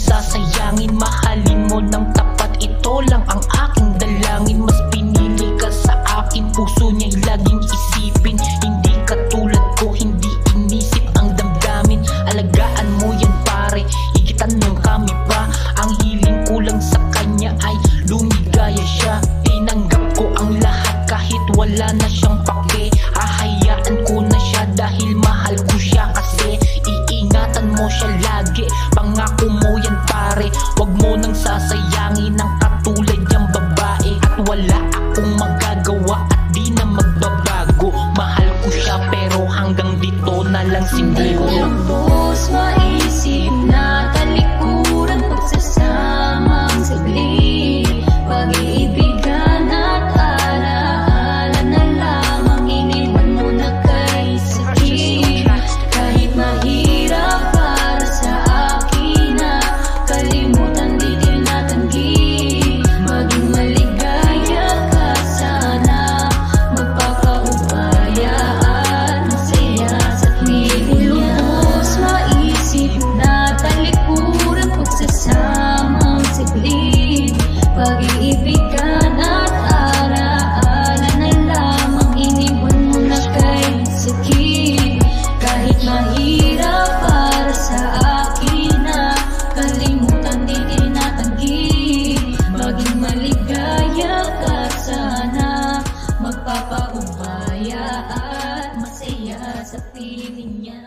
sasayangin. Mahalin mo ng tapat, ito lang ang aking dalangin. Mas pinili ka sa akin, puso niya'y laging isipin. Hindi katulad ko, hindi inisip ang damdamin. Alagaan mo yan pare, igitan ng kami pa. Ang hiling ko lang sa kanya ay lumigaya siya. Tinanggap ko ang lahat kahit wala na siyang pake. Hahayaan ko na siya dahil mahal ko siya. Kasi iingatan mo siya lagi, pangako mo yan pare. Wag mo nang sasayangin ang katulad niyang babae. At wala akong magagawa at di na magbabago. Mahal ko siya pero hanggang dito na lang siguro. Hindi ko lubos maisip na talikuran, pagsasamang saglit, pag-iibigan at alaala na lamang. Iniwan mo na kay sakit. Kahit mahirap para sa akin na kalimutan, di tinatanggi. Maging maligaya ka sana, magpapaubaya at masaya sa piling niya. Lubos maisip na talikuran, pagsasamang saglit, pag-iibigan at alaala na lamang. Iniwan mo na kay sakit. Kahit mahirap para sa akin na kalimutan, di tinatanggi. Maging maligaya ka sana, magpapaubaya at masaya sa piling niya.